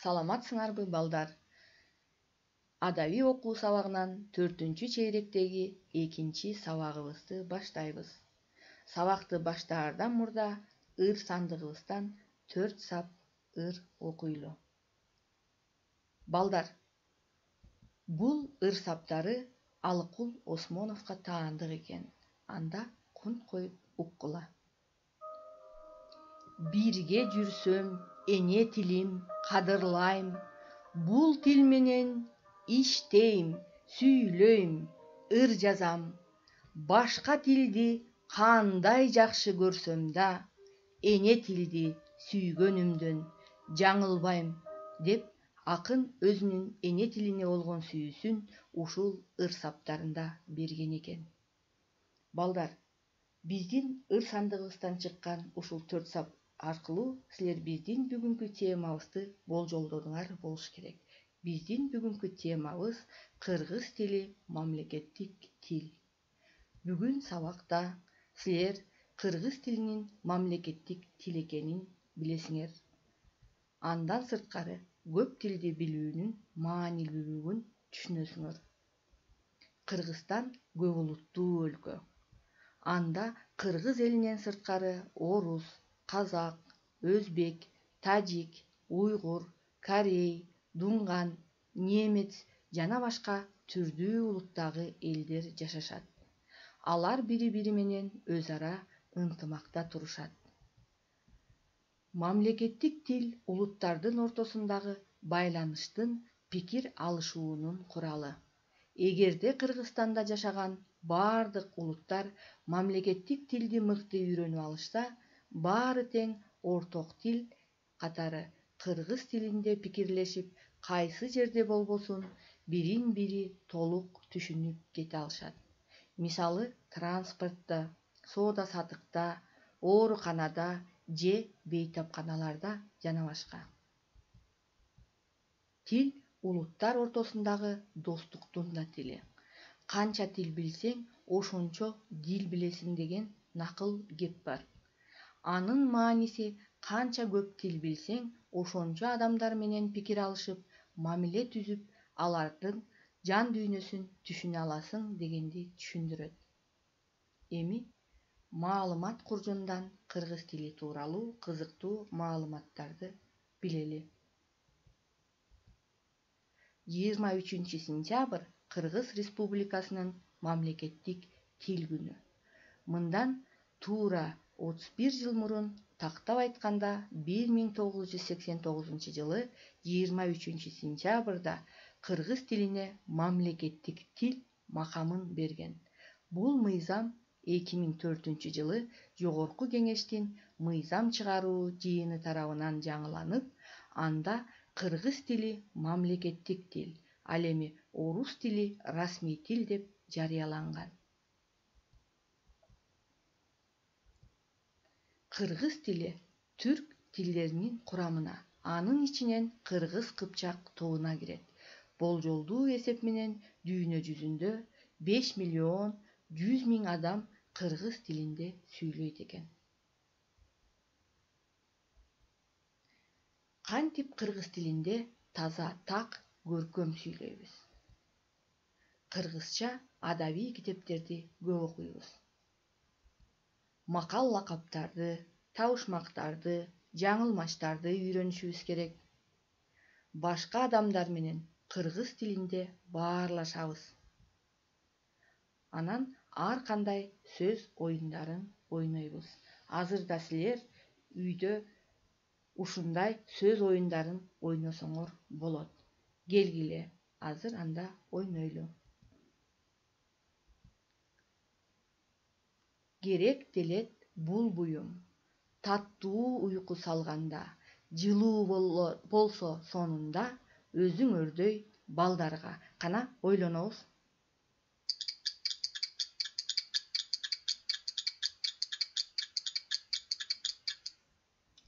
Саламатсыңарбы, балдар? Адабий окуу сабагынан 4-чейректеги 2 сабагыбызды баштайбыз. Сабакты баштаардан мурда ыр сандыгыбыздан 4 сап ыр окуйлу. Балдар, бул ыр саптары Алыкул Осмоновго таандык экен. Анда кунт коюп уккула. Бирге жүрсөм, эне тилим, кадырлайм. Бул тил менен иштейм, сүйлөйм, ыр жазам. Башка тилди кандай жакшы көрсөм да, эне тилди сүйгөнүмдөн жаңылбайм, деп акын өзүнүн эне тилине болгон сүйүүсүн ушул ыр саптарында берген экен. Балдар, биздин ыр сандыгыбыздан чыккан ушул 4 сап аркылуу силер биздин бүгүнкү темабызды болжолдодуңар болуш керек. Биздин бүгүнкү темабыз кыргыз тили мамлекеттик тил. Бүгүн сабакта силер кыргыз тилинин мамлекеттик тил экенин билесиңер. Андан сырткары көп тилди билүүнүн маанилүүлүгүн түшүнөсүңөр. Кыргызстан көп улуттуу өлкө. Анда кыргыз элинен сырткары орус, казак, өзбек, тажик, уйгур, корей, дунган, немец жана башка түрдүү улуттагы элдер жашашат. Алар бири-бири менен өз ара ынтымакта турушат. Мамлекеттик тил улуттардын ортосундагы байланыштын, пикир алышуунун куралы. Эгерде Кыргызстанда жашаган бардык улуттар мамлекеттик тилди мыкты үйрөнүп алышса, баары тең орток тил катары кыргыз тилинде пикирлешип, кайсы жерде болбосун бирин-бири толук түшүнүп кете алышат. Мисалы, транспортто, соода сатыкта, ооруканада же бейтапканаларда жана башка. Тил улуттар ортосундагы достуктун да тили. Канча тил билсең, ошончо дил билесиң деген накыл кеп бар. Анын мааниси канча көп тил билсең, ошончо адамдар менен пикир алышып, мамиле түзүп, алардын жан дүйнөсүн түшүнө аласың дегенди түшүндүрөт. Эми маалымат куржундан кыргыз тили тууралуу кызыктуу маалыматтарды билели. 23-сентябрь Кыргыз Республикасынын мамлекеттик тил күнү. Мындан туура 31 жыл мурун, тактап айтканда 1989-жылы 23-сентябрда кыргыз тилине мамлекеттик тил макамын берген. Бул мыйзам 2004-жылы Жогорку Кеңештин мыйзам чыгаруу жыйыны тарабынан жаңыланып, анда кыргыз тили мамлекеттик тил, ал эми орус тили расмий тил деп жарыяланган. Кыргыз тили түрк тилдеринин курамына, анын ичинен кыргыз кыпчак тобуна кирет. Болжолдуу эсеп менен дүйнө жүзүндө 5.100.000 адам кыргыз тилинде сүйлөйт экен. Кантип кыргыз тилинде таза так көркөм сүйлөйбүз. Кыргызча адабий китептерди көп окуйбуз. Макал лакаптарды, табышмактарды, жаңылмаштарды үйрөнүшүбүз керек. Башка адамдар менен кыргыз тилинде баарлашабыз. Анан ар кандай сөз оюндарын ойнойбуз. Азырда силер үйдө ушундай сөз оюндарын ойносоңор болот. Келгиле, азыр анда ойнойлу. Керек делет бул буюм, таттуу уйку салганда, жылуу болсо сонунда, өзүңөрдөй балдарга. Кана ойлонобуз.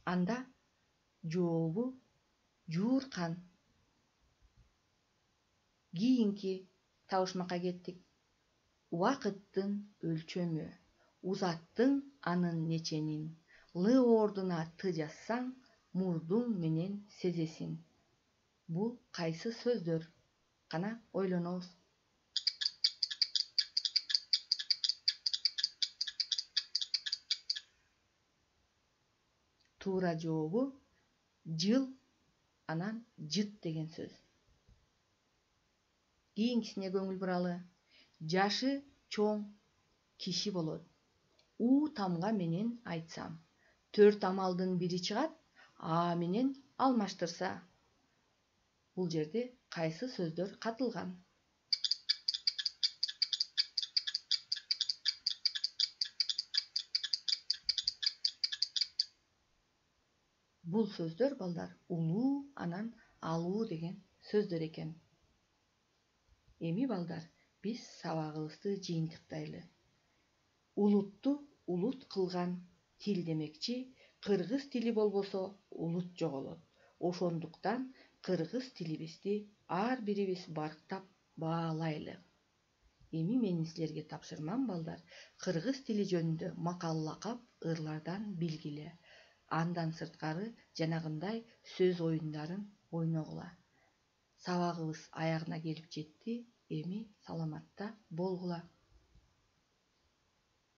Анда жообу жууркан. Кийинки табышмакка кеттик. Убакыттын өлчөмү, узаттың анын неченин, Л ордуна Т жазсаң, мурдуң менен сезесиң. Бул кайсы сөздөр? Кана ойлонобуз. Туура жообу жыл анан жыт деген сөз. Кийинкисине көңүл буралы. Жашы чоң киши болот. У тамга менен айтсам, 4 амалдын бири чыгат, А менен алмаштырса. Бул жерде кайсы сөздөр катылган? Бул сөздөр балдар улуу анан алуу деген сөздөр экен. Эми балдар, биз сабагыбызды жыйынтыктайлы. Улутту улут кылган тил демекчи, кыргыз тили болбосо улут жоголот. Ошондуктан кыргыз тилибизди ар бирибиз барктап баалайлы. Эми менин силерге тапшырмам балдар, кыргыз тили жөнүндө макал-лакап ырлардан билгиле. Андан сырткары жанагындай сөз оюндарын ойногула. Сабагыбыз аягына келип жетти. Эми саламатта болгула.